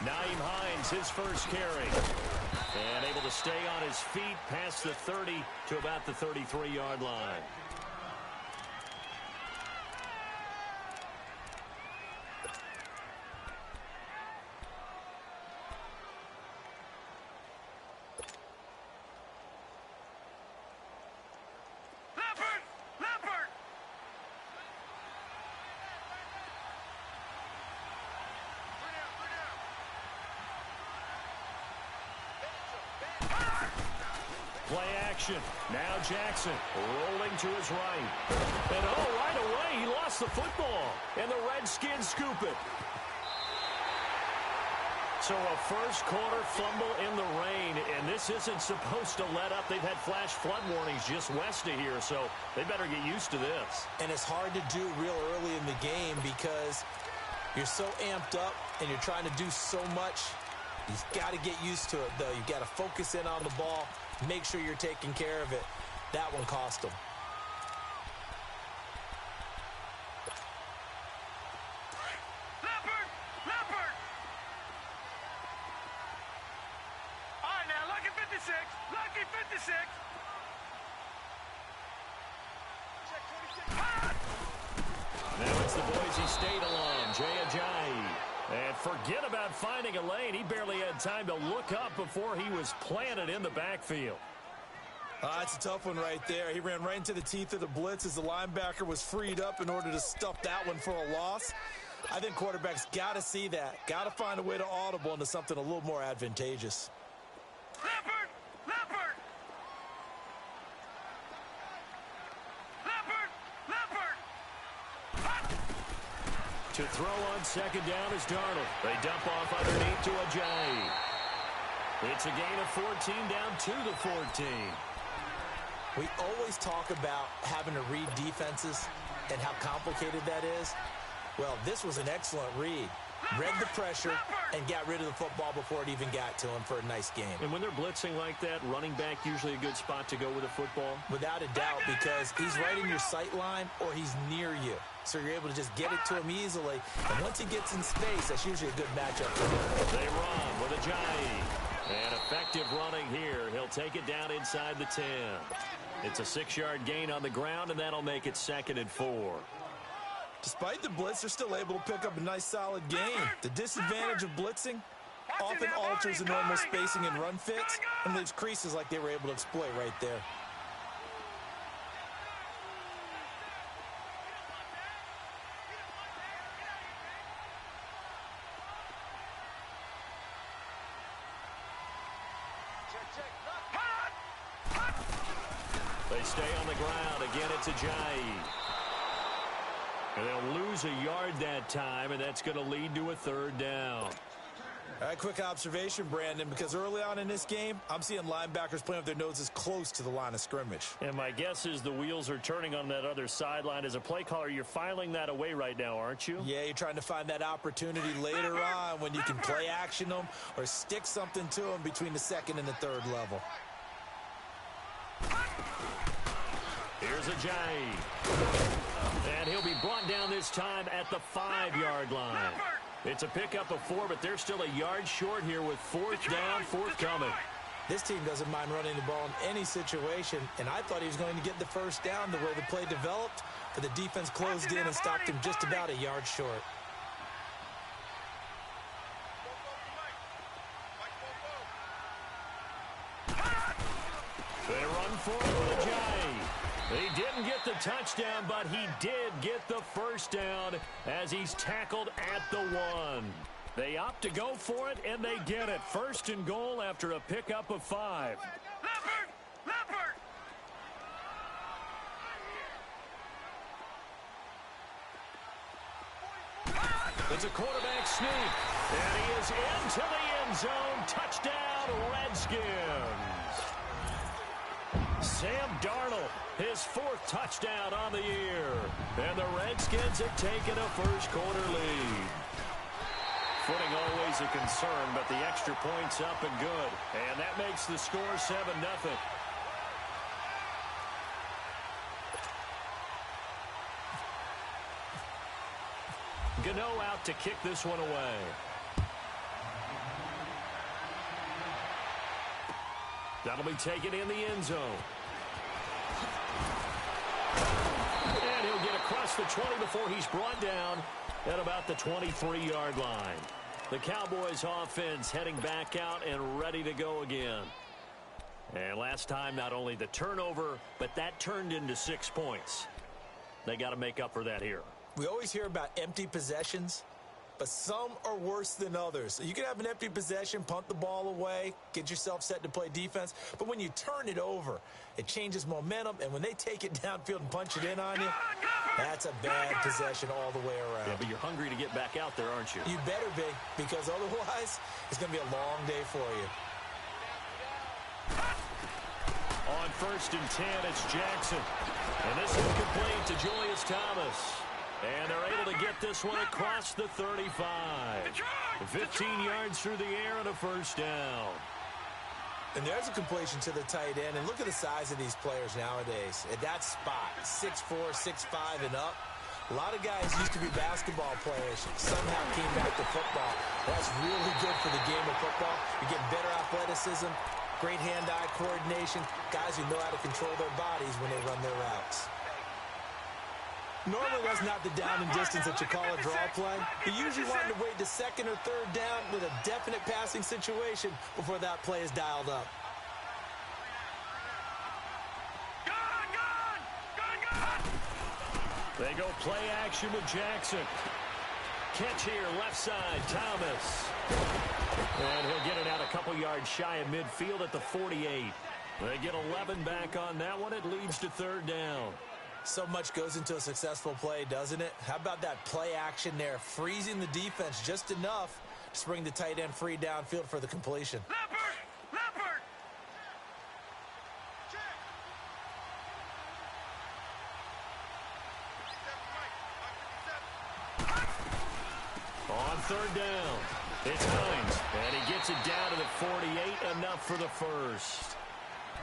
Nyheim Hines, his first carry. And able to stay on his feet past the 30 to about the 33-yard line. Play action. Now Jackson rolling to his right. And right away, he lost the football. And the Redskins scoop it. So a first quarter fumble in the rain. And this isn't supposed to let up. They've had flash flood warnings just west of here. So they better get used to this. And it's hard to do real early in the game because you're so amped up and you're trying to do so much. You've got to get used to it, though. You've got to focus in on the ball. Make sure you're taking care of it. That one cost him. Leopard! All right, now, lucky 56. Lucky 56. Now it's the Boise State alum, Jay Ajayi. And forget about finding a lane. He barely had time to look up before he was planted in the backfield. That's a tough one right there. He ran right into the teeth of the blitz as the linebacker was freed up in order to stuff that one for a loss. I think quarterbacks got to see that. Got to find a way to audible into something a little more advantageous. Leopard! To throw on second down is Darnold. They dump off underneath to Ajayi. It's a gain of 14 down to the 14. We always talk about having to read defenses and how complicated that is. Well, this was an excellent read. Read the pressure and got rid of the football before it even got to him for a nice game. And when they're blitzing like that, running back usually a good spot to go with a football? Without a doubt, because he's right in your sight line or he's near you. So you're able to just get it to him easily. And once he gets in space, that's usually a good matchup for him. They run with Ajayi. And effective running here. He'll take it down inside the 10. It's a 6-yard gain on the ground, and that'll make it 2nd and 4. Despite the blitz, they're still able to pick up a nice, solid gain. The disadvantage of blitzing often alters the normal spacing and run fits and leaves creases like they were able to exploit right there. They stay on the ground. Again, it's Ajayi. And they'll lose a yard that time, and that's going to lead to a 3rd down. All right, quick observation, Brandon, because early on in this game, I'm seeing linebackers playing with their noses close to the line of scrimmage. And my guess is the wheels are turning on that other sideline. As a play caller, you're filing that away right now, aren't you? Yeah, you're trying to find that opportunity later on when you can play action them or stick something to them between the 2nd and the 3rd level. Here's Ajayi. And he'll be brought down this time at the 5-yard line. It's a pickup of 4, but they're still a yard short here with 4th down, forthcoming. This team doesn't mind running the ball in any situation, and I thought he was going to get the 1st down the way the play developed, but the defense closed in and stopped him just about a yard short. They run forward with Ajayi. He didn't get the touchdown, but he did get the 1st down as he's tackled at the 1. They opt to go for it, and they get it. 1st and goal after a pickup of 5. Leopard! It's a quarterback sneak, and he is into the end zone. Touchdown, Redskins. Sam Darnold, his 4th touchdown on the year. And the Redskins have taken a first quarter lead. Footing always a concern, but the extra point's up and good. And that makes the score 7-0. Gano out to kick this one away. That'll be taken in the end zone. And he'll get across the 20 before he's brought down at about the 23-yard line. The Cowboys offense heading back out and ready to go again. And last time, not only the turnover, but that turned into 6 points. They got to make up for that here. We always hear about empty possessions, but some are worse than others. You can have an empty possession, punt the ball away, get yourself set to play defense, but when you turn it over, it changes momentum, and when they take it downfield and punch it in on you, that's a bad possession all the way around. Yeah, but you're hungry to get back out there, aren't you? You better be, because otherwise, it's going to be a long day for you. On 1st and 10, it's Jackson. And this is complete to Julius Thomas. And they're able to get this one across the 35. 15 yards through the air and a first down. And there's a completion to the tight end. And look at the size of these players nowadays. At that spot, 6'4", 6'5", and up. A lot of guys used to be basketball players, somehow came back to football. That's really good for the game of football. You get better athleticism, great hand-eye coordination, guys who know how to control their bodies when they run their routes. Normally, that's not the down and distance that you call a draw play. You usually want to wait to 2nd or 3rd down with a definite passing situation before that play is dialed up. They go play action with Jackson. Catch here, left side, Thomas. And he'll get it out a couple yards shy of midfield at the 48. They get 11 back on that one. It leads to 3rd down. So much goes into a successful play, doesn't it? How about that play action there, freezing the defense just enough to bring the tight end free downfield for the completion. Leopard! On 3rd down, it's Hines, and he gets it down to the 48, enough for the first.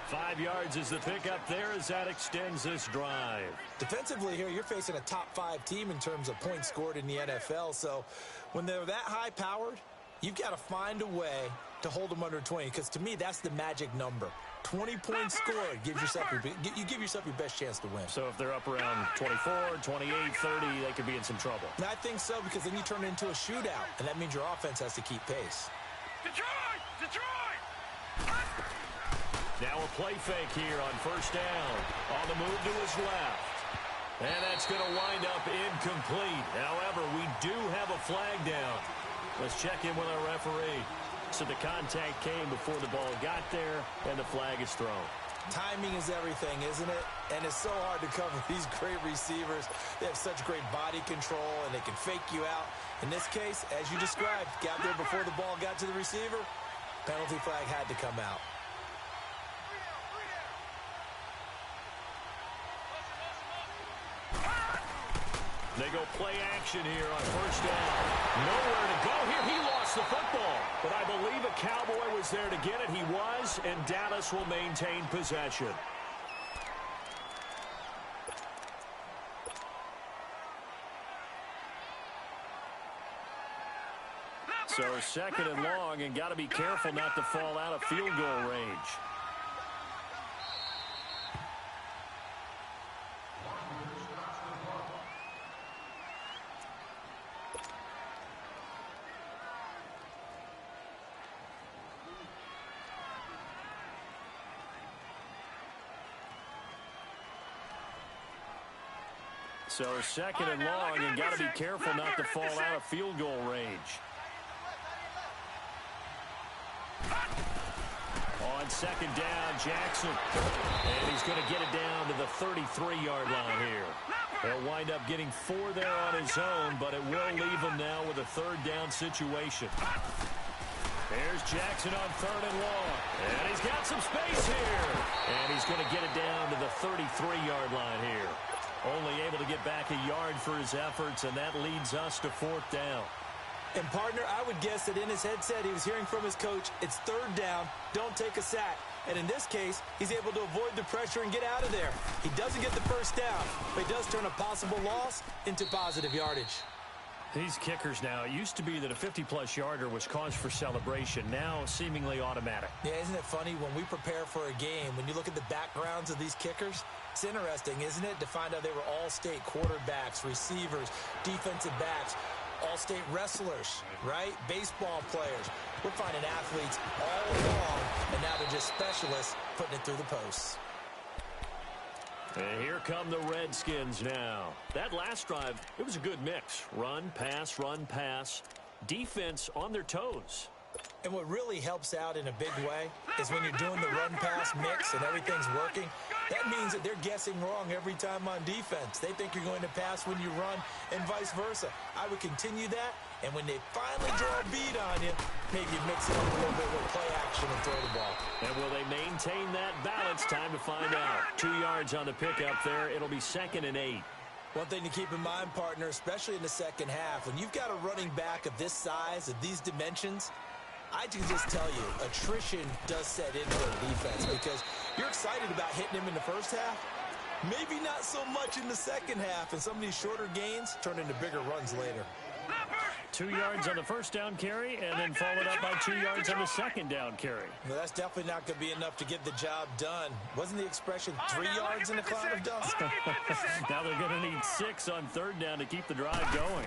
5 yards is the pickup there as that extends this drive. Defensively here, you're facing a top 5 team in terms of points scored in the NFL. So when they're that high-powered, you've got to find a way to hold them under 20. Because to me, that's the magic number. 20 points scored gives yourself you give yourself your best chance to win. So if they're up around 24, 28, 30, they could be in some trouble. And I think so, because then you turn it into a shootout, and that means your offense has to keep pace. Detroit! Now a play fake here on 1st down. On the move to his left. And that's going to wind up incomplete. However, we do have a flag down. Let's check in with our referee. So the contact came before the ball got there, and the flag is thrown. Timing is everything, isn't it? And it's so hard to cover these great receivers. They have such great body control, and they can fake you out. In this case, as you described, got there before the ball got to the receiver. Penalty flag had to come out. They go play action here on 1st down. Nowhere to go here. He lost the football. But I believe a Cowboy was there to get it. He was, and Dallas will maintain possession. So 2nd and long, and got to be careful not to fall out of field goal range. So 2nd and long, and got to be careful not to fall out of field goal range. On 2nd down, Jackson. And he's going to get it down to the 33-yard line here. He'll wind up getting 4 there on his own, but it will leave him now with a 3rd down situation. There's Jackson on 3rd and long. And he's got some space here. And he's going to get it down to the 33-yard line here. Only able to get back a yard for his efforts, and that leads us to 4th down. And, partner, I would guess that in his headset he was hearing from his coach, it's 3rd down, don't take a sack. And in this case, he's able to avoid the pressure and get out of there. He doesn't get the 1st down, but he does turn a possible loss into positive yardage. These kickers now, it used to be that a 50-plus yarder was cause for celebration. Now, seemingly automatic. Yeah, isn't it funny when we prepare for a game, when you look at the backgrounds of these kickers, it's interesting, isn't it, to find out they were all-state quarterbacks, receivers, defensive backs, all-state wrestlers, right? Baseball players. We're finding athletes all along, and now they're just specialists putting it through the posts. And here come the Redskins now. That last drive, it was a good mix. Run, pass, defense on their toes. And what really helps out in a big way is when you're doing the run-pass mix and everything's working, that means that they're guessing wrong every time on defense. They think you're going to pass when you run and vice versa. I would continue that, and when they finally draw a bead on you, maybe you mix it up a little bit with play action and throw the ball. And will they maintain that balance? Time to find out. 2 yards on the pickup there. It'll be 2nd and 8. One thing to keep in mind, partner, especially in the second half, when you've got a running back of this size, of these dimensions, I can just tell you, attrition does set in for a defense because you're excited about hitting him in the first half. Maybe not so much in the second half, and some of these shorter gains turn into bigger runs later. 2 yards on the first down carry, and then followed up by 2 yards on the second down carry. Well, that's definitely not going to be enough to get the job done. Wasn't the expression 3 yards in a cloud of dust? Now they're going to need 6 on 3rd down to keep the drive going.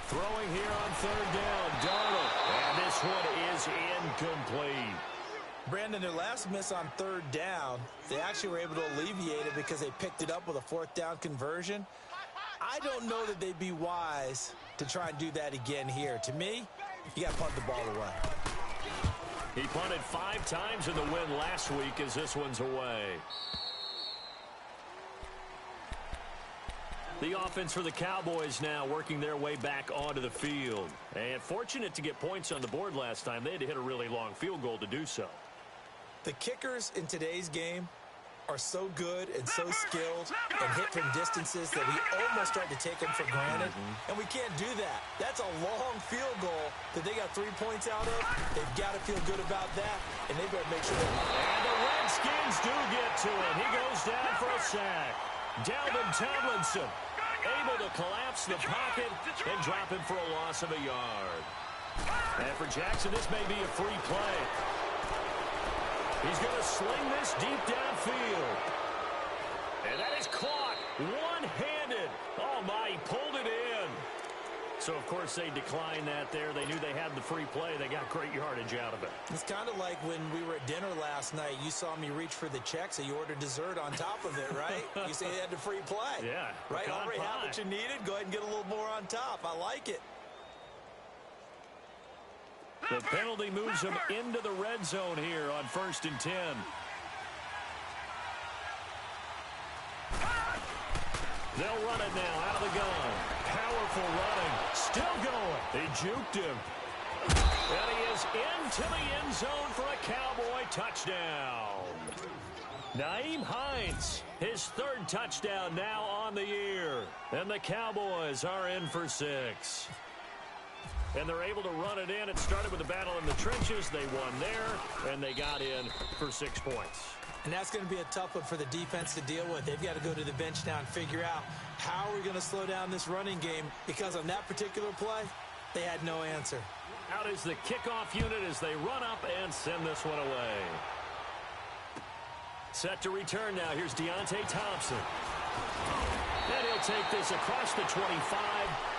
Throwing here on 3rd down, Darnold. And this one is incomplete. Brandon, their last miss on 3rd down, they actually were able to alleviate it because they picked it up with a 4th down conversion. I don't know that they'd be wise to try and do that again here. To me, you got to punt the ball away. He punted 5 times in the win last week as this one's away. The offense for the Cowboys now working their way back onto the field. And fortunate to get points on the board last time. They had to hit a really long field goal to do so. The kickers in today's game are so good and so skilled and hit from distances that we almost start to take them for granted. And we can't do that. That's a long field goal that they got 3 points out of. They've got to feel good about that, and they better make sure And the Redskins do get to him. He goes down for a sack. Dalvin Tomlinson able to collapse the pocket and drop him for a loss of a yard. And for Jackson, this may be a free play. He's going to sling this deep downfield. And that is caught one-handed. Oh, my, he pulled it in. So, of course, they declined that there. They knew they had the free play. They got great yardage out of it. It's kind of like when we were at dinner last night. You saw me reach for the check, so you ordered dessert on top of it, right? You say you had the free play. Yeah. Right? Already have what you needed. Go ahead and get a little more on top. I like it. The penalty moves them into the red zone here on 1st and 10. They'll run it now out of the gun. Powerful running. Still going. They juked him. And he is into the end zone for a Cowboy touchdown. Nyheim Hines, his 3rd touchdown now on the year. And the Cowboys are in for 6. And they're able to run it in. It started with a battle in the trenches. They won there, and they got in for 6 points. And that's going to be a tough one for the defense to deal with. They've got to go to the bench now and figure out how we're going to slow down this running game, because on that particular play, they had no answer. Out is the kickoff unit as they run up and send this one away. Set to return now. Here's Deontay Thompson. And he'll take this across the 25.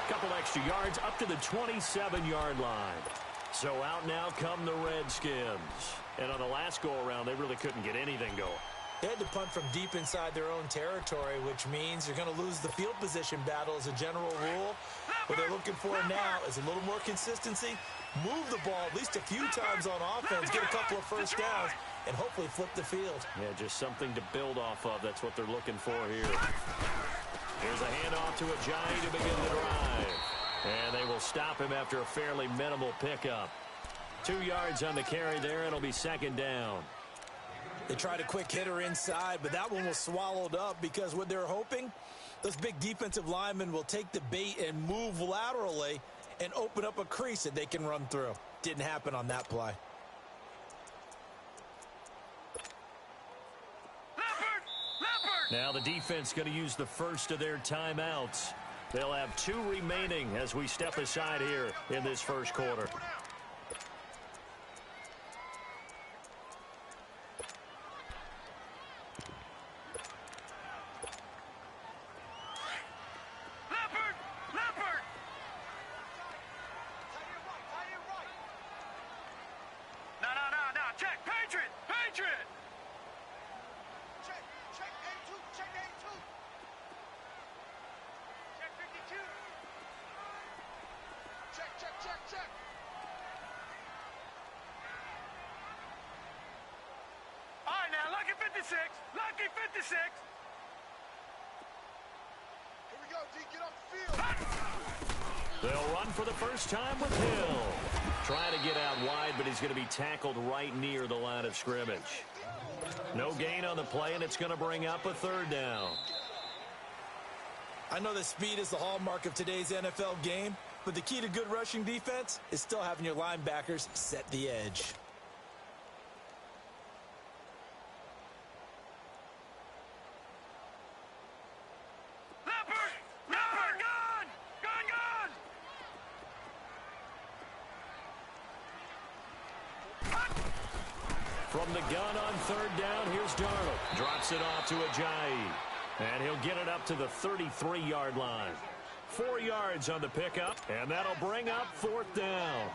Couple extra yards up to the 27-yard line. So out now come the Redskins. And on the last go-around, they really couldn't get anything going. They had to punt from deep inside their own territory, which means you're going to lose the field position battle as a general rule. What they're looking for now is a little more consistency, move the ball at least a few times on offense, get a couple of first downs, and hopefully flip the field. Yeah, just something to build off of. That's what they're looking for here. Here's a handoff to Ajayi to begin the drive. And they will stop him after a fairly minimal pickup. 2 yards on the carry there. It'll be 2nd down. They tried a quick hitter inside, but that one was swallowed up because what they're hoping, those big defensive linemen will take the bait and move laterally and open up a crease that they can run through. Didn't happen on that play. Now the defense going to use the first of their timeouts. They'll have 2 remaining as we step aside here in this first quarter. Lucky 56. Here we go, D. Get off the field. They'll run for the first time with Hill. Trying to get out wide, but he's going to be tackled right near the line of scrimmage. No gain on the play, and it's going to bring up a 3rd down. I know that speed is the hallmark of today's NFL game, but the key to good rushing defense is still having your linebackers set the edge. From the gun on 3rd down, here's Darnold. Drops it off to Ajayi. And he'll get it up to the 33-yard line. 4 yards on the pickup, and that'll bring up 4th down.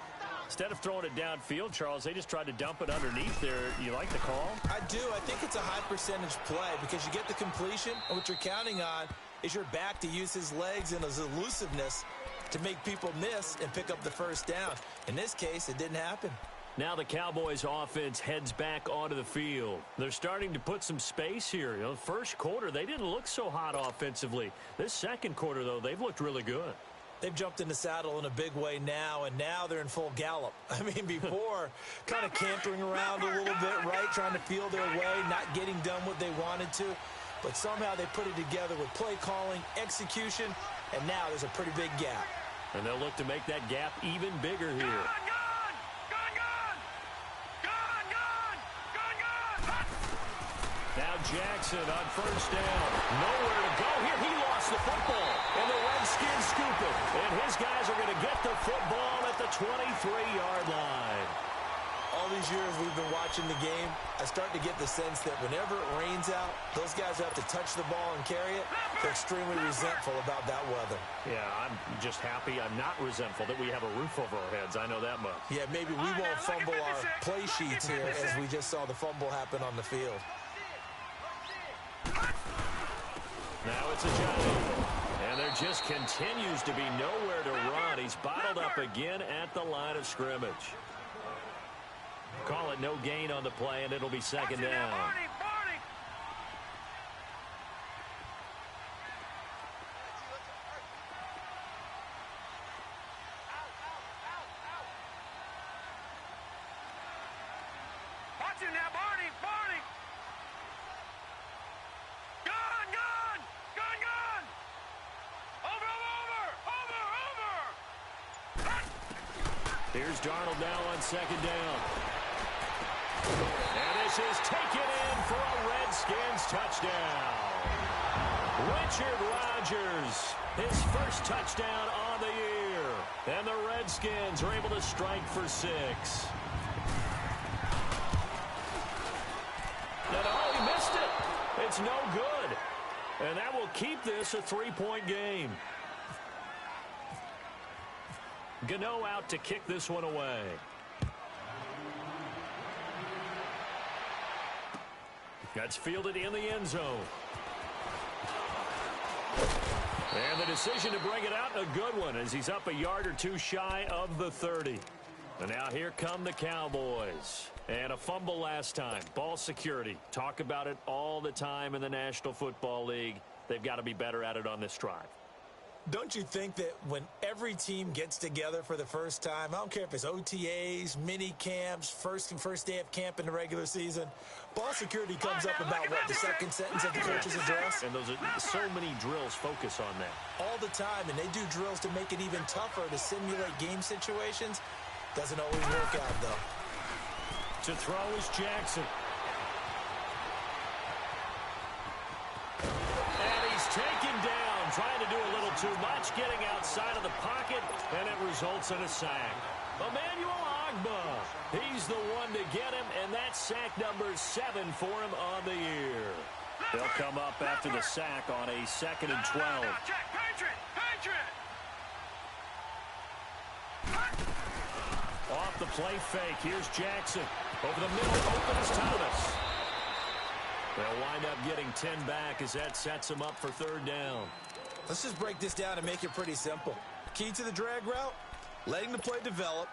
Instead of throwing it downfield, Charles, they just tried to dump it underneath there. You like the call? I do. I think it's a high-percentage play because you get the completion, and what you're counting on is your back to use his legs and his elusiveness to make people miss and pick up the 1st down. In this case, it didn't happen. Now the Cowboys offense heads back onto the field. They're starting to put some space here. You know, first quarter, they didn't look so hot offensively. This second quarter, though, they've looked really good. They've jumped in the saddle in a big way now, and now they're in full gallop. I mean, before, kind of cantering around a little bit, right, trying to feel their way, not getting done what they wanted to. But somehow they put it together with play calling, execution, and now there's a pretty big gap. And they'll look to make that gap even bigger here. Now Jackson on 1st down. Nowhere to go here. He lost the football. And the Redskins scoop it. And his guys are going to get the football at the 23-yard line. All these years we've been watching the game, I start to get the sense that whenever it rains out, those guys who have to touch the ball and carry it, they're extremely resentful about that weather. Yeah, I'm just happy I'm not resentful that we have a roof over our heads. I know that much. Yeah, maybe we won't fumble our play sheets here as we just saw the fumble happen on the field. Now it's Ajayi. And there just continues to be nowhere to run. He's bottled up again at the line of scrimmage. Call it no gain on the play, and it'll be 2nd down. Here's Darnold now on 2nd down. And this is taken in for a Redskins touchdown. Richard Rodgers, his first touchdown on the year. And the Redskins are able to strike for 6. And oh, he missed it. It's no good. And that will keep this a 3-point game. Gano out to kick this one away. That's fielded in the end zone. And the decision to bring it out, a good one, as he's up a yard or 2 shy of the 30. And now here come the Cowboys. And a fumble last time. Ball security. Talk about it all the time in the National Football League. They've got to be better at it on this drive. Don't you think that when every team gets together for the first time, I don't care if it's OTAs, mini camps, first day of camp in the regular season, ball security comes up about, what, the second sentence of the coach's address? And those are so many drills focus on that. All the time, and they do drills to make it even tougher to simulate game situations. Doesn't always work out, though. To throw is Jackson. And he's taken down, trying to do a little too much, getting outside of the pocket, and it results in a sack. Emmanuel Ogbah, he's the one to get him, and that's sack number 7 for him on the year. They'll come up after the sack on a 2nd and 12. Check, Patriot, Patriot. Off the play fake, here's Jackson. Over the middle, open is Thomas. They'll wind up getting 10 back as that sets them up for 3rd down. Let's just break this down and make it pretty simple. Key to the drag route, letting the play develop,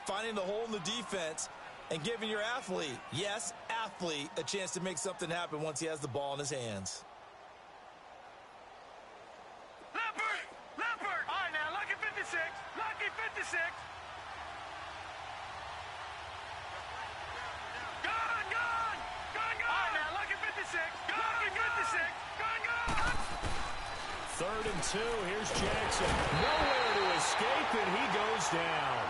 finding the hole in the defense, and giving your athlete, yes, athlete, a chance to make something happen once he has the ball in his hands. Leopard, Leopard. All right, now, lucky 56, lucky 56. Gone, gone, gone, gone. All right, now, lucky 56, lucky 56, gone, gone. 3rd and 2, here's Jackson. Nowhere to escape, and he goes down.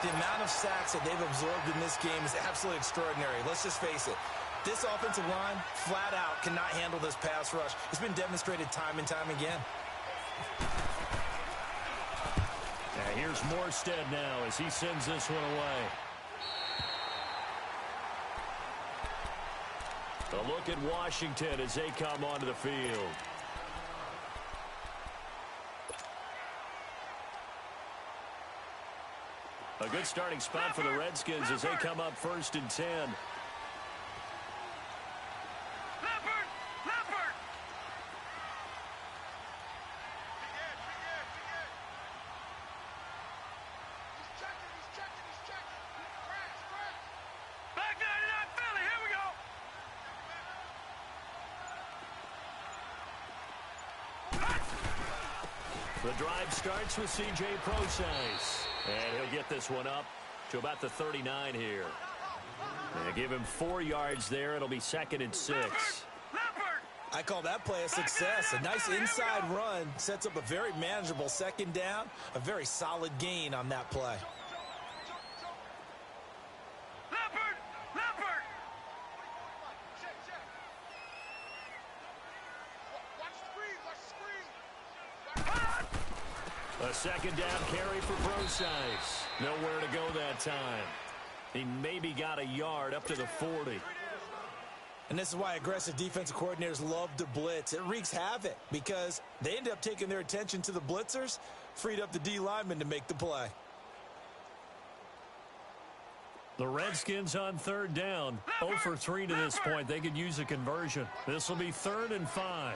The amount of sacks that they've absorbed in this game is absolutely extraordinary. Let's just face it. This offensive line, flat out, cannot handle this pass rush. It's been demonstrated time and time again. Now here's Morstead now as he sends this one away. A look at Washington as they come onto the field. A good starting spot for the Redskins as they come up 1st and 10. Leopard, Leopard. Back 99 Philly, here we go. The drive starts with C.J. Procise. And he'll get this one up to about the 39 here. They give him 4 yards there. It'll be 2nd and 6. Leopard. I call that play a success. A nice inside run sets up a very manageable 2nd down. A very solid gain on that play. Leopard, Leopard. A 2nd down carry for Procise. Nowhere to go that time. He maybe got a yard up to the 40. And this is why aggressive defensive coordinators love to blitz. It wreaks havoc because they end up taking their attention to the blitzers, freed up the D lineman to make the play. The Redskins on 3rd down. 0 for 3 to this point. They could use a conversion. This will be 3rd and 5.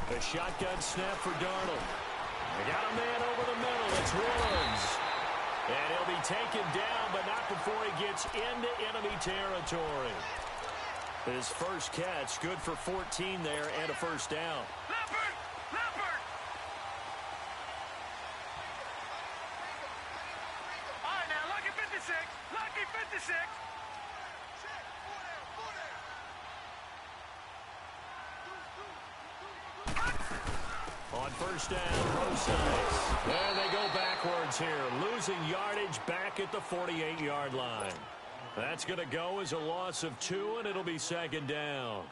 A shotgun snap for Darnold. They got a man over the middle. It's Woods. And he'll be taken down, but not before he gets into enemy territory. His first catch, good for 14 there and a 1st down. Leopard, Leopard. All right, now, lucky 56, lucky 56. On 1st down, Procise. There they go backwards here, losing yardage back at the 48-yard line. That's going to go as a loss of 2, and it'll be 2nd down.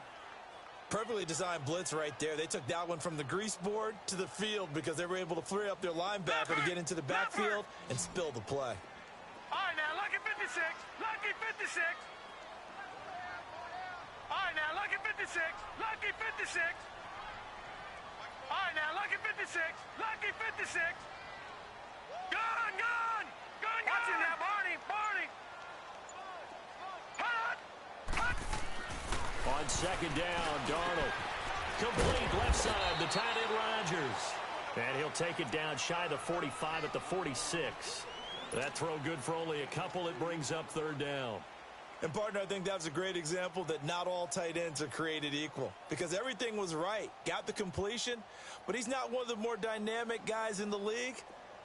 Perfectly designed blitz right there. They took that one from the grease board to the field because they were able to free up their linebacker to get into the backfield and spill the play. All right, now, lucky 56, lucky 56. All right, now, lucky 56, lucky 56. All right, now, lucky 56, lucky 56. Gone, gone, gone, gone. Watch it now, Barney, Barney. Hut, hut. On 2nd down, Darnold. Complete left side, the tight end Rodgers. And he'll take it down shy of the 45 at the 46. That throw good for only a couple. It brings up 3rd down. And, partner, I think that's a great example that not all tight ends are created equal because everything was right. Got the completion, but he's not one of the more dynamic guys in the league.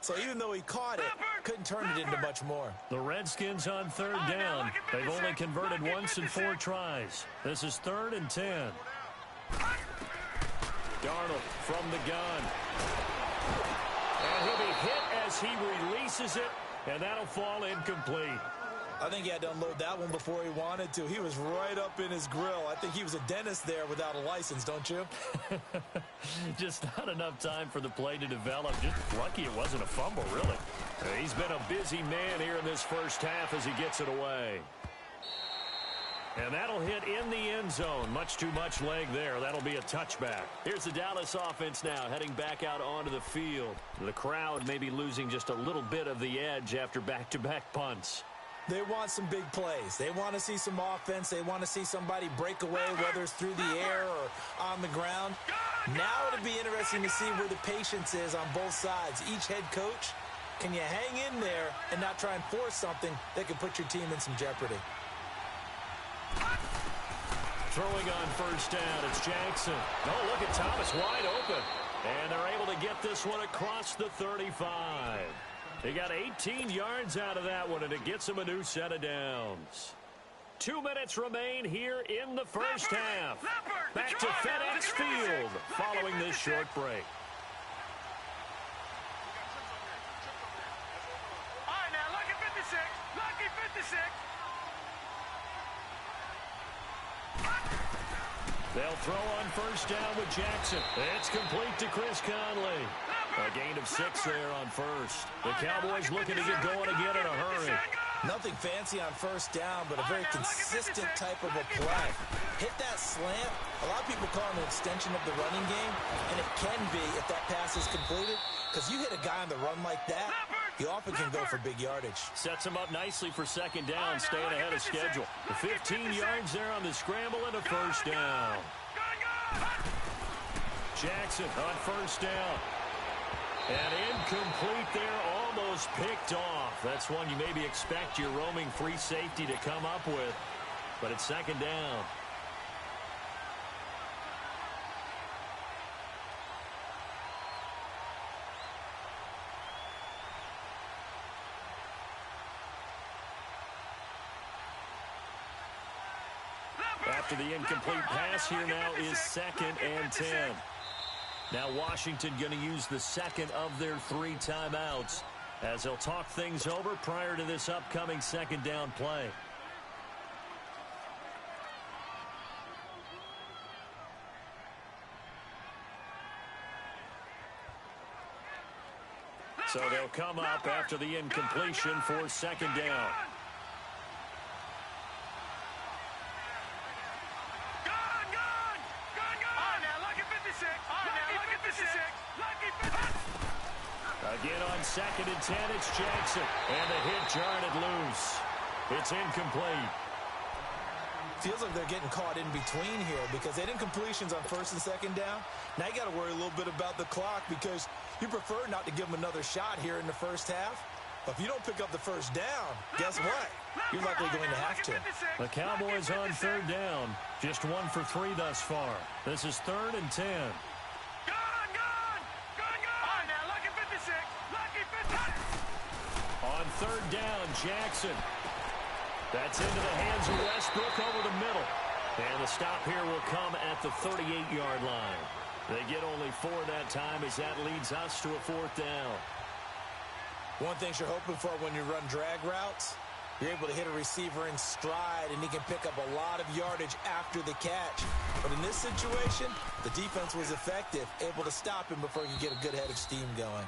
So even though he caught it, couldn't turn it into much more. The Redskins on 3rd down. They've only converted once in 4 tries. This is 3rd and 10. Darnold from the gun. And he'll be hit as as he releases it, and that'll fall incomplete. I think he had to unload that one before he wanted to. He was right up in his grill. I think he was a dentist there without a license, don't you? Just not enough time for the play to develop. Just lucky it wasn't a fumble, really. He's been a busy man here in this first half as he gets it away. And that'll hit in the end zone. Much too much leg there. That'll be a touchback. Here's the Dallas offense now heading back out onto the field. The crowd may be losing just a little bit of the edge after back-to-back punts. They want some big plays. They want to see some offense. They want to see somebody break away, whether it's through the air or on the ground. Now it'll be interesting to see where the patience is on both sides. Each head coach, can you hang in there and not try and force something that could put your team in some jeopardy? Throwing on first down, it's Jackson. Oh, look at Thomas wide open. And they're able to get this one across the 35. They got 18 yards out of that one, and it gets them a new set of downs. 2 minutes remain here in the first half. Back to FedEx Field following this short break. All right, now, lucky 56. Lucky 56. They'll throw on first down with Jackson. It's complete to Chris Conley. A gain of 6 there on first. The Cowboys looking to get going again in a hurry. Nothing fancy on first down, but a very consistent type of a play. Hit that slant. A lot of people call it an extension of the running game, and it can be if that pass is completed, because you hit a guy on the run like that, he often can go for big yardage. Sets him up nicely for second down, staying ahead of schedule. 15 yards there on the scramble and a first down. Jackson on first down. And incomplete there, almost picked off. That's one you maybe expect your roaming free safety to come up with, but it's second down. After the incomplete pass, here now is 2nd and 10. Now Washington going to use the second of their 3 timeouts as they'll talk things over prior to this upcoming second down play. So they'll come up after the incompletion for second down. Again on 2nd and 10, it's Jackson. And the hit jarred it loose. It's incomplete. Feels like they're getting caught in between here because they didn't completions on 1st and 2nd down. Now you got to worry a little bit about the clock because you prefer not to give them another shot here in the first half. But if you don't pick up the first down, guess what? You're likely going to have to. The Cowboys on 3rd down. Just 1 for 3 thus far. This is 3rd and 10. On 3rd down, Jackson. That's into the hands of Westbrook over the middle. And the stop here will come at the 38-yard line. They get only 4 that time as that leads us to a 4th down. One thing you're hoping for when you run drag routes, you're able to hit a receiver in stride, and he can pick up a lot of yardage after the catch. But in this situation, the defense was effective, able to stop him before he could get a good head of steam going.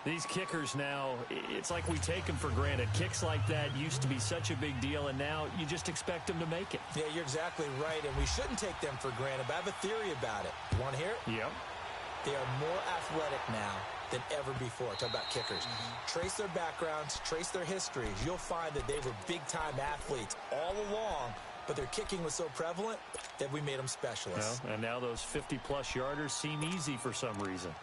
These kickers now, it's like we take them for granted. Kicks like that used to be such a big deal, and now you just expect them to make it. Yeah, you're exactly right, and we shouldn't take them for granted, but I have a theory about it. You want to hear it? Yep. They are more athletic now than ever before. Talk about kickers. Trace their backgrounds, trace their histories. You'll find that they were big-time athletes all along, but their kicking was so prevalent that we made them specialists. Well, and now those 50-plus yarders seem easy for some reason.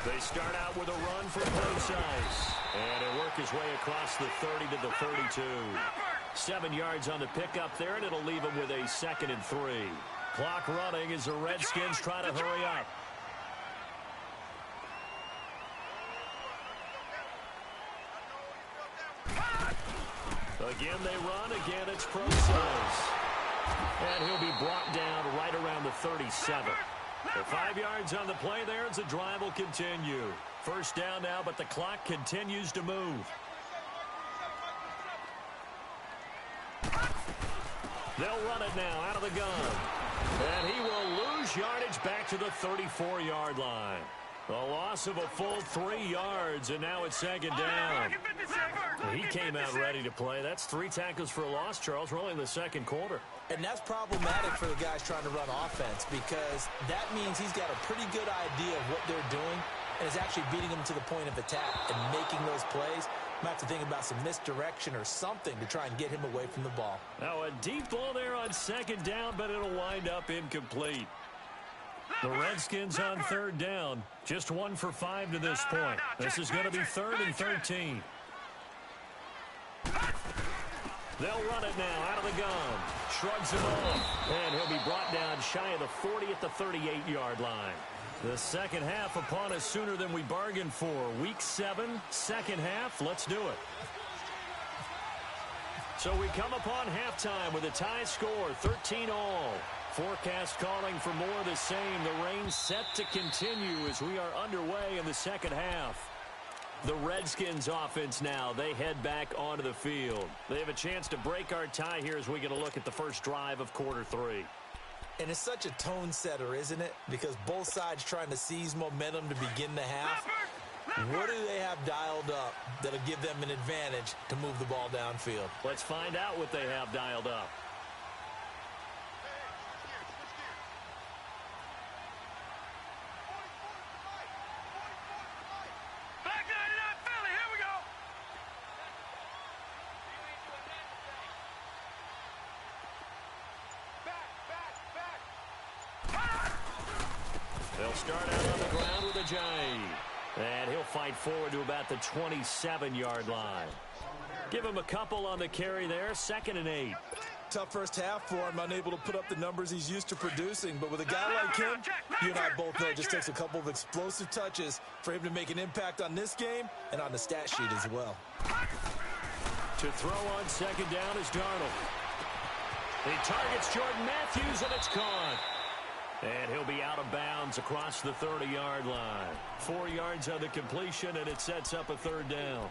They start out with a run from close ice. And it'll work his way across the 30 to the 32. 7 yards on the pickup there, and it'll leave him with a 2nd and 3. Clock running as the Redskins try to hurry up. Again they run. Again it's Process. And he'll be brought down right around the 37. The 5 yards on the play there as the drive will continue. First down now, but the clock continues to move. They'll run it now out of the gun. And he will lose yardage back to the 34-yard line. A loss of a full 3 yards, and now it's second down. He came out ready to play. That's 3 tackles for a loss, Charles. We're only in the second quarter. And that's problematic for the guys trying to run offense because that means he's got a pretty good idea of what they're doing and is actually beating them to the point of attack and making those plays. Might have to think about some misdirection or something to try and get him away from the ball. Now a deep ball there on second down, but it'll wind up incomplete. The Redskins on third down. Just 1 for 5 to this point. This is going to be 3rd and 13. They'll run it now out of the gun. Shrugs him off. And he'll be brought down shy of the 40 at the 38-yard line. The second half upon us sooner than we bargained for. Week 7, second half. Let's do it. So we come upon halftime with a tie score, 13-all. Forecast calling for more of the same. The rain set to continue as we are underway in the second half. The Redskins offense now, they head back onto the field. They have a chance to break our tie here as we get a look at the first drive of quarter 3. And it's such a tone setter, isn't it? Because both sides trying to seize momentum to begin the half. What do they have dialed up that'll give them an advantage to move the ball downfield? Let's find out what they have dialed up. They'll start out on the ground with a J. And he'll fight forward to about the 27-yard line. Give him a couple on the carry there. 2nd and 8. Tough first half for him, unable to put up the numbers he's used to producing. But with a guy like him, you and I both know it just takes a couple of explosive touches for him to make an impact on this game and on the stat sheet as well. To throw on second down is Darnold. He targets Jordan Matthews, and it's caught. And he'll be out of bounds across the 30-yard line. 4 yards on the completion, and it sets up a 3rd down.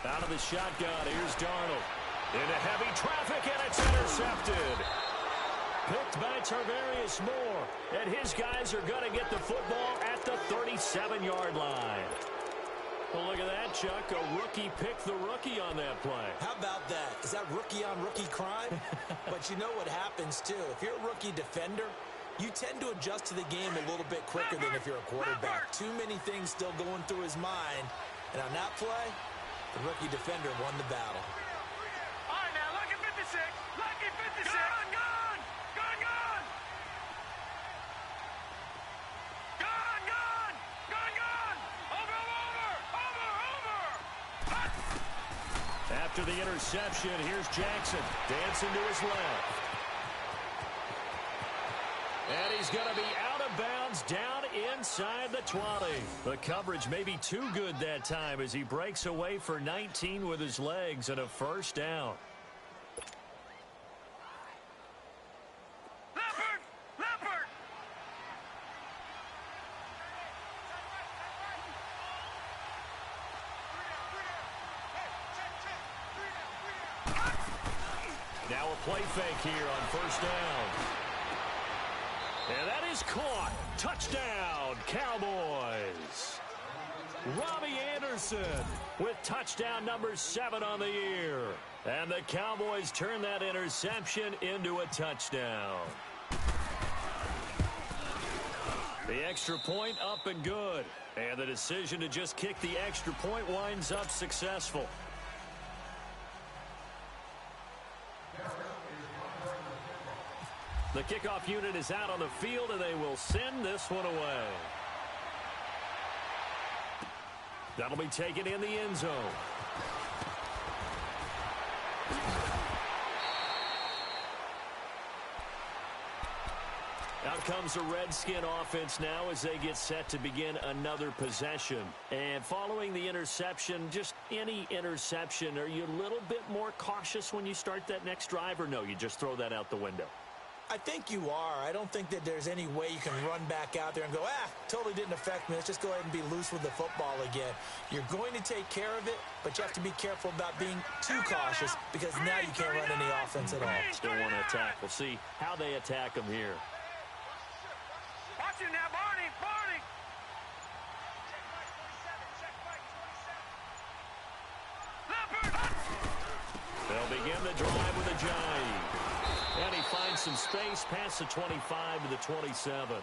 Out of the shotgun, here's Darnold. Into heavy traffic, and it's intercepted. Picked by Tarvarius Moore, and his guys are going to get the football at the 37-yard line. Well, look at that, Chuck. A rookie picked the rookie on that play. How about that? Is that rookie-on-rookie crime? But you know what happens, too. If you're a rookie defender, you tend to adjust to the game a little bit quicker than if you're a quarterback. Too many things still going through his mind. And on that play, the rookie defender won the battle. All right, now, lucky 56. Lucky 56. Gone, gone. Gone, gone. Gone, gone. Gone, gone. Over, over. Over, over. After the interception, here's Jackson dancing to his left. And he's going to be out of bounds down inside the 20. The coverage may be too good that time as he breaks away for 19 with his legs and a 1st down. Leopard! Leopard! Now a play fake here on 1st down. And that is caught. Touchdown, Cowboys. Robbie Anderson with touchdown number 7 on the year. And the Cowboys turn that interception into a touchdown. The extra point up and good. And the decision to just kick the extra point winds up successful. The kickoff unit is out on the field, and they will send this one away. That'll be taken in the end zone. Out comes the Redskin offense now as they get set to begin another possession. And following the interception, just any interception, are you a little bit more cautious when you start that next drive, or no, you just throw that out the window? I think you are. I don't think that there's any way you can run back out there and go, totally didn't affect me. Let's just go ahead and be loose with the football again. You're going to take care of it, but you have to be careful about being too cautious because now you can't run any offense at all. Still want to attack. We'll see how they attack them here. Watch him now, Barney, Barney. They'll begin the drive with a jive. And he finds some space past the 25 to the 27.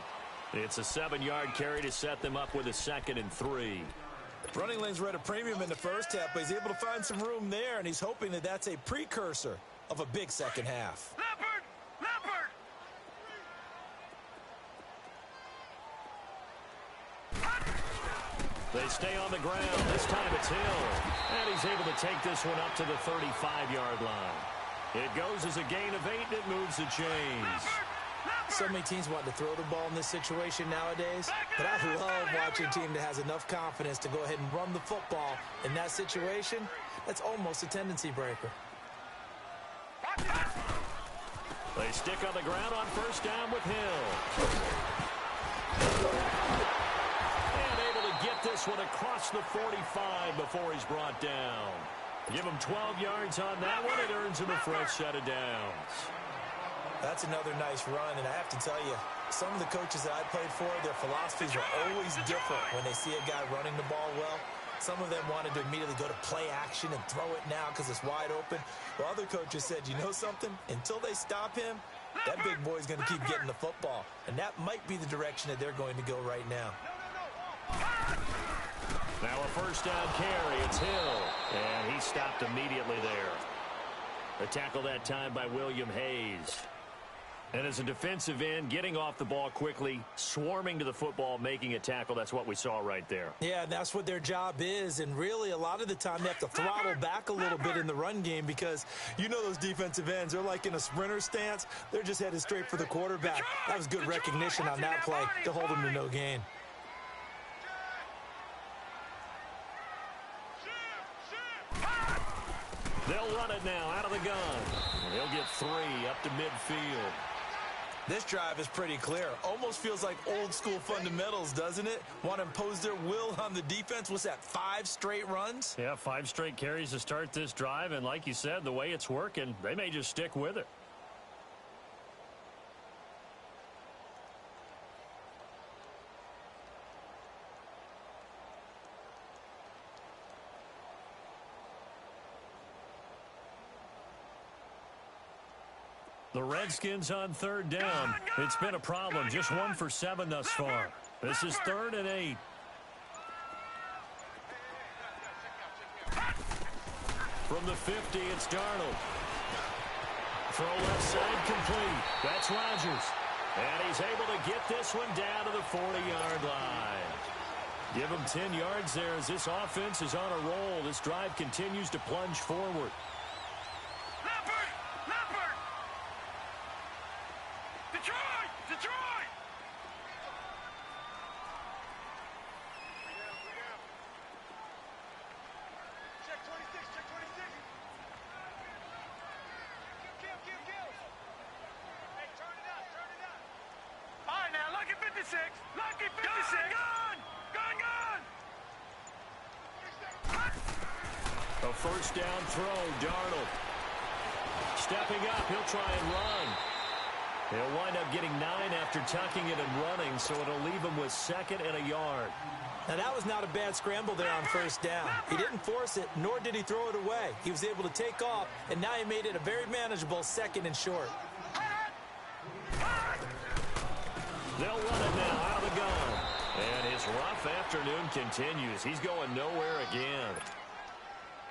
It's a 7-yard carry to set them up with a 2nd and 3. Running lanes were at a premium in the first half, but he's able to find some room there, and he's hoping that that's a precursor of a big second half. Leopard! Leopard! They stay on the ground. This time it's Hill. And he's able to take this one up to the 35-yard line. It goes as a gain of 8, and it moves the chains. So many teams want to throw the ball in this situation nowadays, but I love watching a team that has enough confidence to go ahead and run the football. In that situation, that's almost a tendency breaker. They stick on the ground on first down with Hill. And able to get this one across the 45 before he's brought down. Give him 12 yards on that one. It earns him a fresh set of downs. That's another nice run, and I have to tell you, some of the coaches that I played for, their philosophies are always different when they see a guy running the ball well. Some of them wanted to immediately go to play action and throw it now because it's wide open. Well, other coaches said, you know something? Until they stop him, that big boy's going to keep getting the football. And that might be the direction that they're going to go right now. Now a first down carry. It's Hill. And he stopped immediately there. A tackle that time by William Hayes. And as a defensive end, getting off the ball quickly, swarming to the football, making a tackle, that's what we saw right there. Yeah, that's what their job is. And really, a lot of the time, they have to throttle back a little bit in the run game because you know those defensive ends, they're like in a sprinter stance. They're just headed straight for the quarterback. That was good recognition on that play to hold him to no gain. They'll run it now out of the gun. They'll get 3 up to midfield. This drive is pretty clear. Almost feels like old school fundamentals, doesn't it? Want to impose their will on the defense. What's that, 5 straight runs? Yeah, 5 straight carries to start this drive. And like you said, the way it's working, they may just stick with it. The Redskins on third down. It's been a problem. Just 1 for 7 thus far. This is 3rd and 8. From the 50, it's Darnold. Throw left side complete. That's Rodgers. And he's able to get this one down to the 40-yard line. Give him 10 yards there as this offense is on a roll. This drive continues to plunge forward. Detroit! Check 26, check 26. Kill. Hey, turn it up. All right, now, lucky 56. Lucky 56. Gun! A first down throw, Darnold. Stepping up, he'll try and run. He'll wind up getting 9 after tucking it and running, so it'll leave him with 2nd and a yard. Now, that was not a bad scramble there on first down. He didn't force it, nor did he throw it away. He was able to take off, and now he made it a very manageable 2nd and short. They'll run it now out of the gun. And his rough afternoon continues. He's going nowhere again.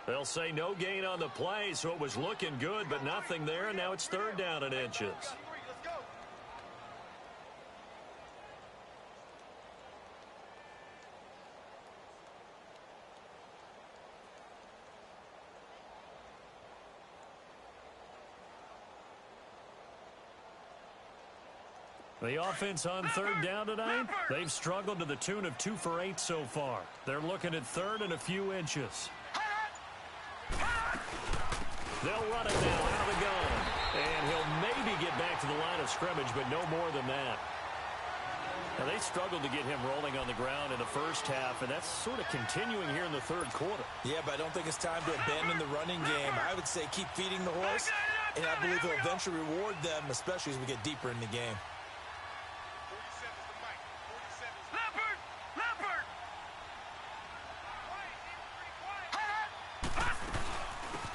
They'll say no gain on the play, so it was looking good, but nothing there, and now it's 3rd down and inches. The offense on third down tonight, they've struggled to the tune of 2 for 8 so far. They're looking at third and a few inches. They'll run it now out of the gun. And he'll maybe get back to the line of scrimmage, but no more than that. Now, they struggled to get him rolling on the ground in the first half, and that's sort of continuing here in the third quarter. Yeah, but I don't think it's time to abandon the running game. I would say keep feeding the horse, and I believe he'll eventually reward them, especially as we get deeper in the game.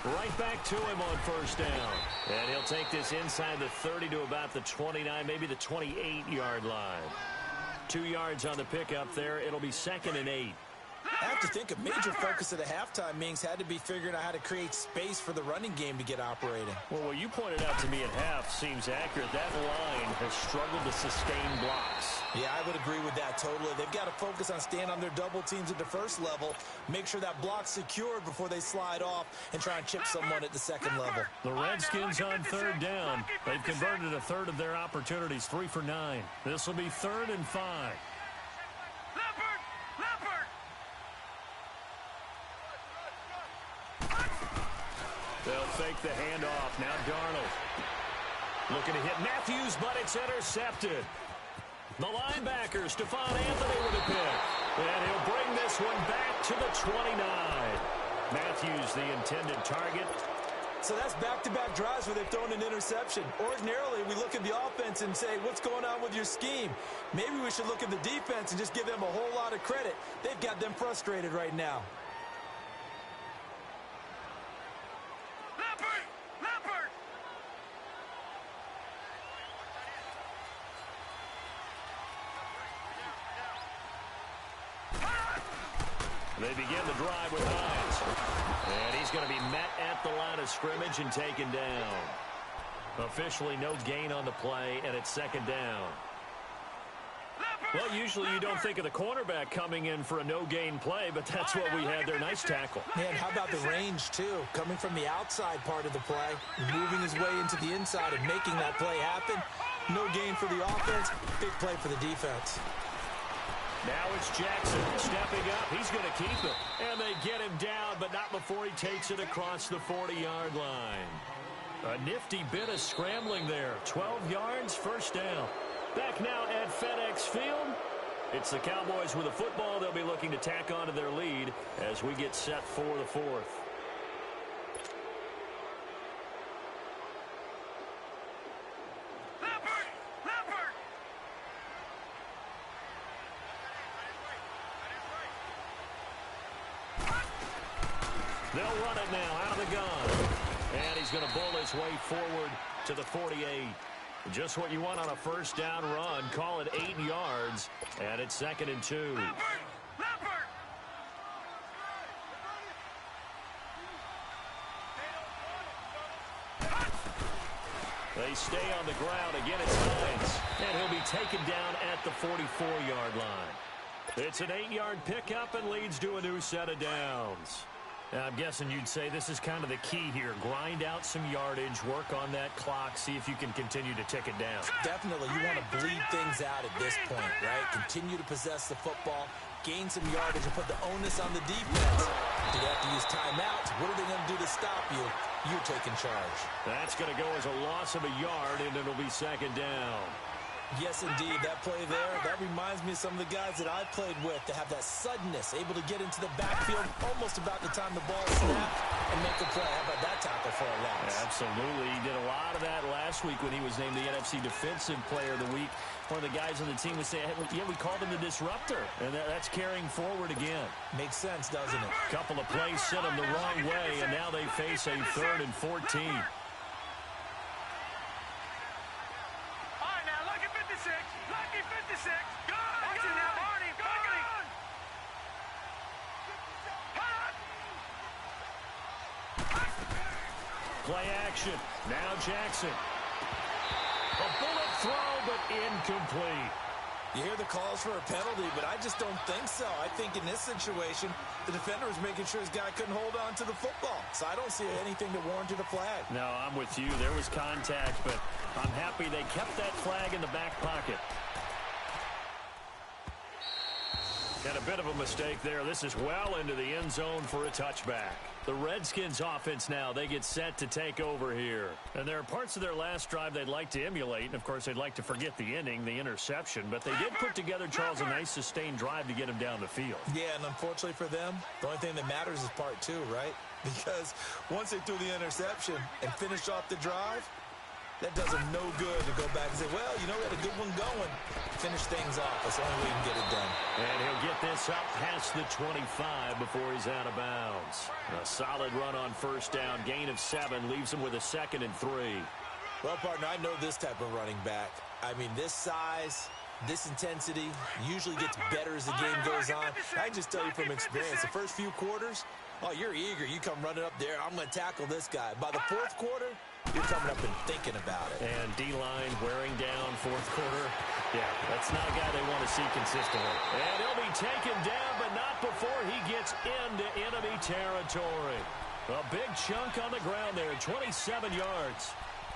Right back to him on first down. And he'll take this inside the 30 to about the 29, maybe the 28-yard line. 2 yards on the pickup there. It'll be 2nd and 8. I have to think a major focus of the halftime meetings had to be figuring out how to create space for the running game to get operating. Well, what you pointed out to me at half seems accurate. That line has struggled to sustain blocks. Yeah, I would agree with that totally. They've got to focus on staying on their double teams at the first level, make sure that block's secured before they slide off and try and chip someone at the second level. The Redskins on third down. They've converted a third of their opportunities, 3 for 9. This will be 3rd and 5. They'll fake the handoff. Now Darnold looking to hit Matthews, but it's intercepted. The linebacker, Stephon Anthony with a pick. And he'll bring this one back to the 29. Matthews, the intended target. So that's back-to-back drives where they've thrown an interception. Ordinarily, we look at the offense and say, what's going on with your scheme? Maybe we should look at the defense and just give them a whole lot of credit. They've got them frustrated right now. They begin the drive with Hines. And he's going to be met at the line of scrimmage and taken down. Officially no gain on the play, and it's 2nd down. Well, usually you don't think of the cornerback coming in for a no-gain play, but that's what we had there. Nice tackle. Man, how about the range, too? Coming from the outside part of the play, moving his way into the inside and making that play happen. No gain for the offense, big play for the defense. Now it's Jackson stepping up. He's going to keep it. And they get him down, but not before he takes it across the 40-yard line. A nifty bit of scrambling there. 12 yards, first down. Back now at FedEx Field. It's the Cowboys with the football. They'll be looking to tack on to their lead as we get set for the 4th. They'll run it now out of the gun. And he's going to bull his way forward to the 48. Just what you want on a first down run. Call it 8 yards. And it's 2nd and 2. They stay on the ground. Again, it's Hines. And he'll be taken down at the 44-yard line. It's an 8-yard pickup and leads to a new set of downs. Now, I'm guessing you'd say this is kind of the key here. Grind out some yardage, work on that clock, see if you can continue to tick it down. Definitely, you want to bleed things out at this point, right? Continue to possess the football, gain some yardage, and put the onus on the defense. Do they have to use timeouts? What are they going to do to stop you? You're taking charge. That's going to go as a loss of a yard, and it'll be 2nd down. Yes, indeed. That play there, that reminds me of some of the guys that I've played with to have that suddenness, able to get into the backfield almost about the time the ball snapped and make a play. How about that tackle for a loss? Yeah, absolutely. He did a lot of that last week when he was named the NFC Defensive Player of the Week. One of the guys on the team would say, yeah, we called him the disruptor, and that's carrying forward again. Makes sense, doesn't it? Couple of plays sent him the wrong way, and now they face a 3rd and 14. Play action. Now Jackson. A bullet throw, but incomplete. You hear the calls for a penalty, but I just don't think so. I think in this situation, the defender was making sure his guy couldn't hold on to the football. So I don't see anything that warranted a flag. No, I'm with you. There was contact, but I'm happy they kept that flag in the back pocket. And a bit of a mistake there. This is well into the end zone for a touchback. The Redskins offense now, they get set to take over here. And there are parts of their last drive they'd like to emulate. And, of course, they'd like to forget the inning, the interception. But they did put together, Charles, a nice sustained drive to get him down the field. Yeah, and unfortunately for them, the only thing that matters is part two, right? Because once they threw the interception and finished off the drive, that does them no good to go back and say, well, you know, we had a good one going. Finish things off. That's the only way you can get it done. And he'll get this up past the 25 before he's out of bounds. A solid run on first down. Gain of 7 leaves him with a 2nd and 3. Well, partner, I know this type of running back. I mean, this size, this intensity usually gets better as the game goes on. I can just tell you from experience, the first few quarters, oh, you're eager. You come running up there. I'm going to tackle this guy. By the fourth quarter, you're coming up and thinking about it. And D-line wearing down fourth quarter. Yeah, that's not a guy they want to see consistently. And he'll be taken down, but not before he gets into enemy territory. A big chunk on the ground there, 27 yards.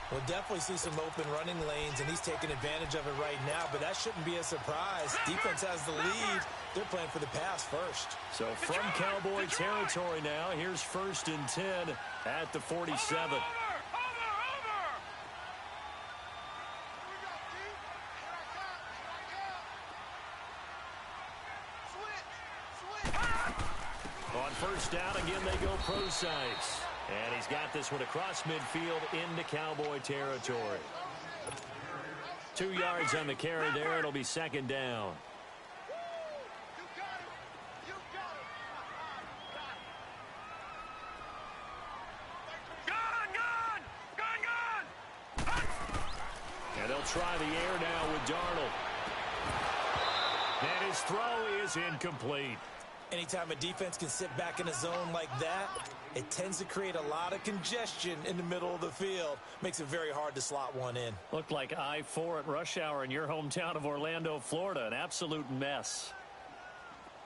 We'll definitely see some open running lanes, and he's taking advantage of it right now, but that shouldn't be a surprise. Defense has the lead. They're playing for the pass first. So from Cowboy territory now, here's 1st and 10 at the 47. On first down, again, they go pro-size. And he's got this one across midfield into Cowboy territory. 2 yards on the carry there. It'll be 2nd down. And they'll try the air now with Darnold. And his throw is incomplete. Anytime a defense can sit back in a zone like that, it tends to create a lot of congestion in the middle of the field. Makes it very hard to slot one in. Looked like I-4 at rush hour in your hometown of Orlando, Florida. An absolute mess.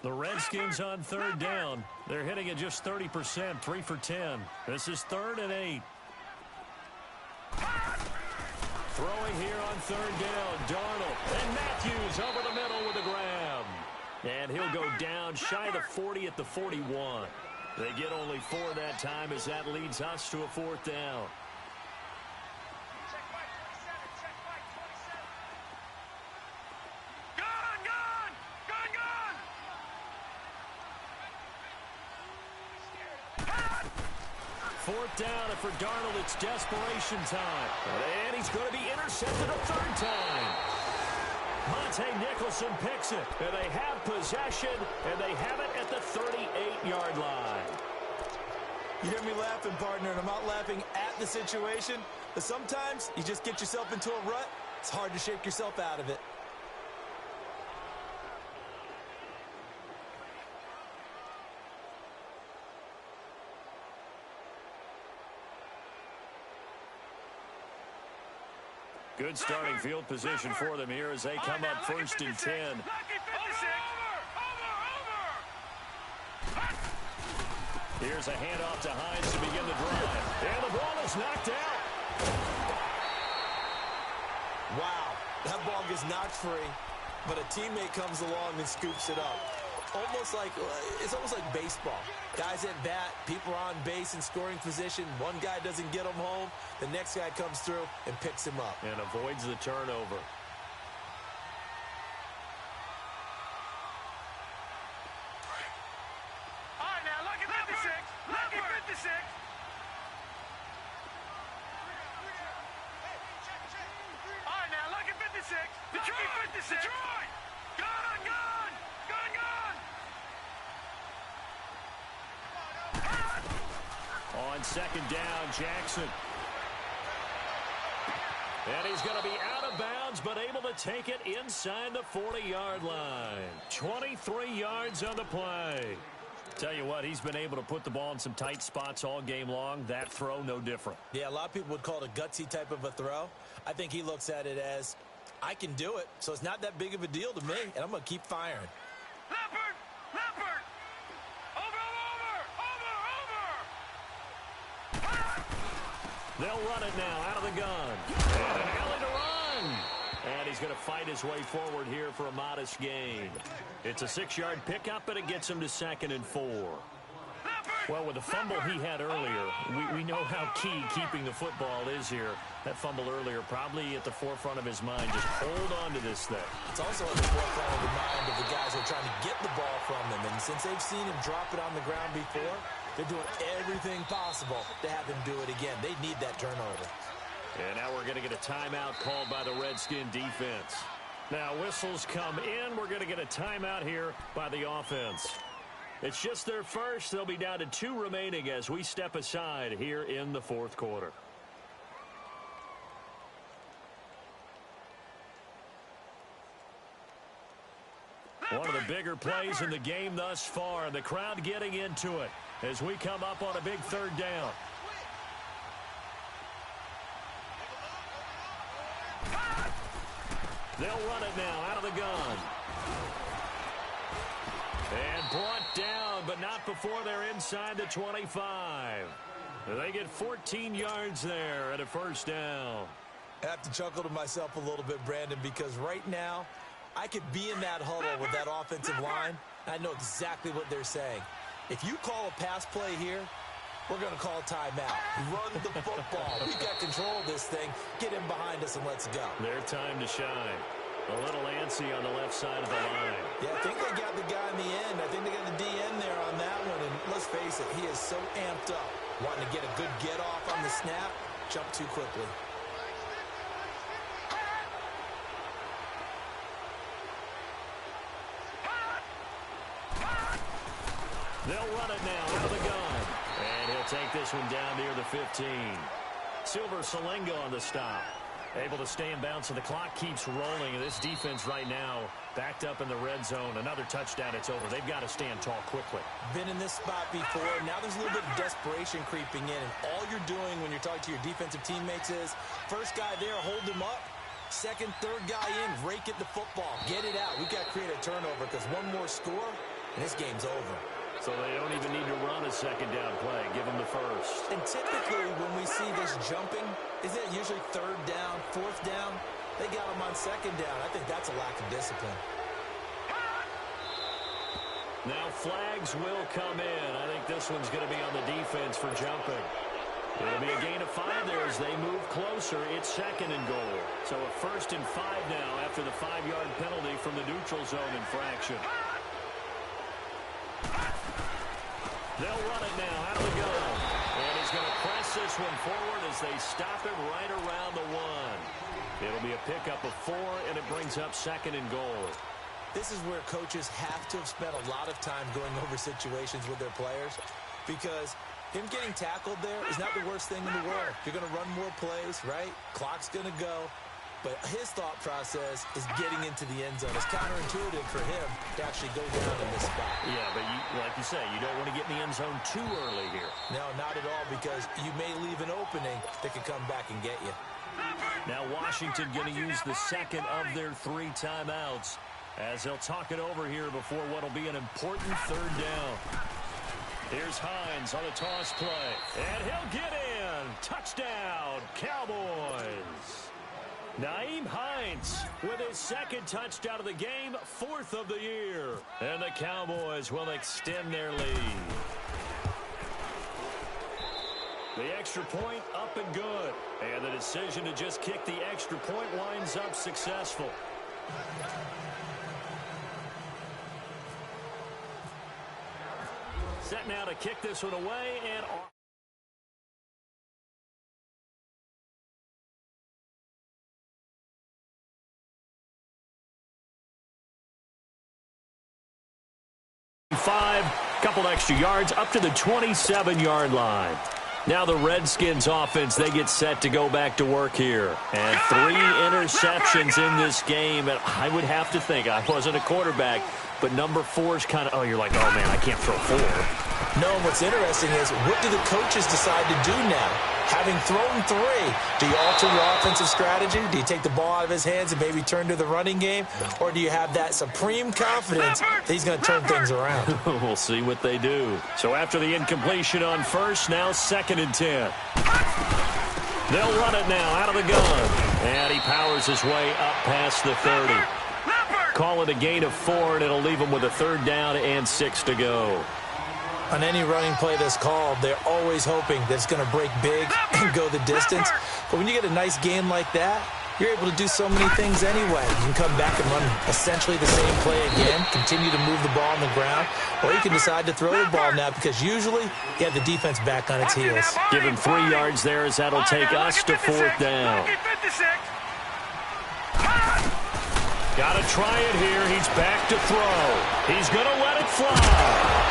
The Redskins on 3rd down. They're hitting at just 30%, 3 for 10. This is 3rd and 8. Throwing here on 3rd down, Darnold. And Matthews over the middle with a grab. And he'll go down shy of the 40 at the 41. They get only 4 that time as that leads us to a 4th down. Fourth down, and for Darnold, it's desperation time. And he's going to be intercepted a 3rd time. Monte Nicholson picks it, and they have possession, and they have it at the 38-yard line. You hear me laughing, partner, and I'm not laughing at the situation, but sometimes you just get yourself into a rut. It's hard to shake yourself out of it. Good starting field position for them here as they come up 1st and 10. Here's a handoff to Hines to begin the drive. And the ball is knocked out. Wow, that ball gets knocked free, but a teammate comes along and scoops it up. It's almost like baseball. Guys at bat, people are on base in scoring position. One guy doesn't get him home. The next guy comes through and picks him up. And avoids the turnover. All right, now, lucky 56. Lucky 56. All right, now, lucky 56. Detroit 56. Detroit. Gun, gun. Gun, gun. On 2nd down, Jackson. And he's going to be out of bounds, but able to take it inside the 40-yard line. 23 yards on the play. Tell you what, he's been able to put the ball in some tight spots all game long. That throw, no different. Yeah, a lot of people would call it a gutsy type of a throw. I think he looks at it as I can do it, so it's not that big of a deal to me, and I'm going to keep firing. Leopard! Leopard! Over! They'll run it now out of the gun. And an alley to run. And he's going to fight his way forward here for a modest gain. It's a 6-yard pickup, and it gets him to 2nd and 4. Well, with the fumble he had earlier, we know how key keeping the football is here. That fumble earlier probably at the forefront of his mind. Just hold on to this thing. It's also at the forefront of the mind of the guys who are trying to get the ball from him. And since they've seen him drop it on the ground before, they're doing everything possible to have him do it again. They need that turnover. And now we're going to get a timeout called by the Redskin defense. Now whistles come in. We're going to get a timeout here by the offense. It's just their first. They'll be down to 2 remaining as we step aside here in the 4th quarter. One of the bigger plays in the game thus far, and the crowd getting into it as we come up on a big 3rd down. They'll run it now out of the gun. And brought down, but not before they're inside the 25. They get 14 yards there at a 1st down. I have to chuckle to myself a little bit, Brandon, because right now I could be in that huddle with that offensive line. I know exactly what they're saying. If you call a pass play here, we're going to call a timeout. Run the football. We got control of this thing. Get in behind us and let's go. Their time to shine. A little antsy on the left side of the line. Yeah, I think they got the guy in the end. I think they got the DN there on that one. And let's face it, he is so amped up. Wanting to get a good get off on the snap, jump too quickly. They'll run it now out of the gun. And he'll take this one down near the 15. Silver Salenga on the stop. Able to stay in bounds, and the clock keeps rolling. And this defense right now backed up in the red zone. Another touchdown, it's over. They've got to stand tall quickly. Been in this spot before. Now there's a little bit of desperation creeping in. And all you're doing when you're talking to your defensive teammates is, first guy there, hold him up. Second, third guy in, rake at the football. Get it out. We've got to create a turnover because one more score, and this game's over. So they don't even need to run a 2nd down play. Give them the 1st. And typically when we see this jumping, isn't it usually 3rd down, 4th down? They got them on 2nd down. I think that's a lack of discipline. Now flags will come in. I think this one's going to be on the defense for jumping. It'll be a gain of 5 there as they move closer. It's 2nd and goal. So a 1st and 5 now after the 5-yard penalty from the neutral zone infraction. They'll run it now out of the gun. And he's going to press this one forward as they stop him right around the 1. It'll be a pickup of 4, and it brings up 2nd and goal. This is where coaches have to have spent a lot of time going over situations with their players, because him getting tackled there is not the worst thing in the world. You're going to run more plays, right? Clock's going to go. But his thought process is getting into the end zone. It's counterintuitive for him to actually go down in this spot. Yeah, but like you say, you don't want to get in the end zone too early here. No, not at all, because you may leave an opening that could come back and get you. Now Washington going to use the 2nd of their 3 timeouts as they'll talk it over here before what will be an important 3rd down. Here's Hines on the toss play, and he'll get in. Touchdown, Cowboys. Nyheim Hines with his 2nd touchdown of the game, 4th of the year. And the Cowboys will extend their lead. The extra point up and good. And the decision to just kick the extra point winds up successful. Set now to kick this one away and off. Couple extra yards up to the 27-yard line. Now the Redskins offense, they get set to go back to work here. And 3 interceptions in this game. And I would have to think, I wasn't a quarterback, but number 4 is kind of, oh, you're like, oh, man, I can't throw 4. No, and what's interesting is, what do the coaches decide to do now? Having thrown 3, do you alter your offensive strategy? Do you take the ball out of his hands and maybe turn to the running game? Or do you have that supreme confidence that he's going to turn things around? We'll see what they do. So after the incompletion on first, now 2nd and 10. They'll run it now out of the gun. And he powers his way up past the 30. Call it a gain of 4, and it'll leave him with a 3rd down and 6 to go. On any running play that's called, they're always hoping that it's going to break big and go the distance. But when you get a nice gain like that, you're able to do so many things anyway. You can come back and run essentially the same play again, continue to move the ball on the ground, or you can decide to throw the ball now because usually you have the defense back on its heels. Give him 3 yards there as that'll take us to 4th down. Got to try it here. He's back to throw. He's going to let it fly.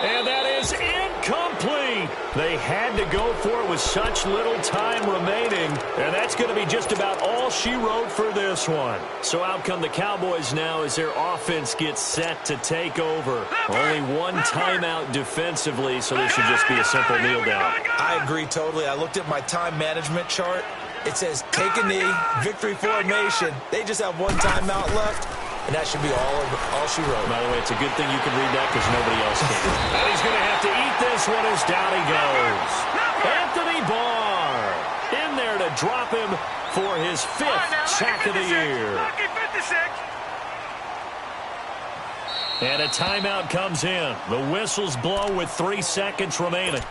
And that is incomplete. They had to go for it with such little time remaining. And that's going to be just about all she wrote for this one. So out come the Cowboys now as their offense gets set to take over. Only 1 timeout defensively, so this should just be a simple kneel down. I agree totally. I looked at my time management chart. It says take a knee, victory formation. They just have 1 timeout left. And that should be all she wrote. By the way, it's a good thing you can read that because nobody else can. And he's going to have to eat this one as down he goes. Anthony Barr in there to drop him for his 5th sack of the year. And a timeout comes in. The whistles blow with 3 seconds remaining.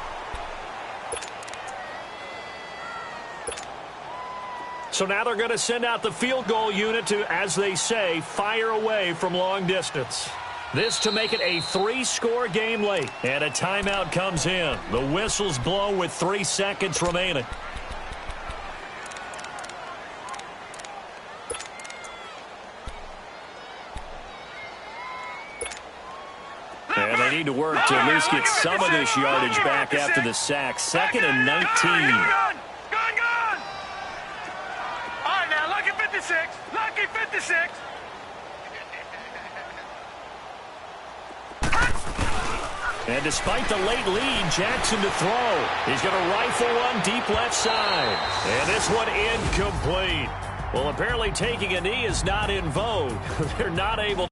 So now they're going to send out the field goal unit to, as they say, fire away from long distance. This to make it a 3-score game late. And a timeout comes in. The whistles blow with 3 seconds remaining. And they need to work to at least get some of this yardage back after the sack. 2nd and 19. Lucky 56. And despite the late lead, Jackson to throw. He's going to rifle one deep left side. And this one incomplete. Well, apparently taking a knee is not in vogue. They're not able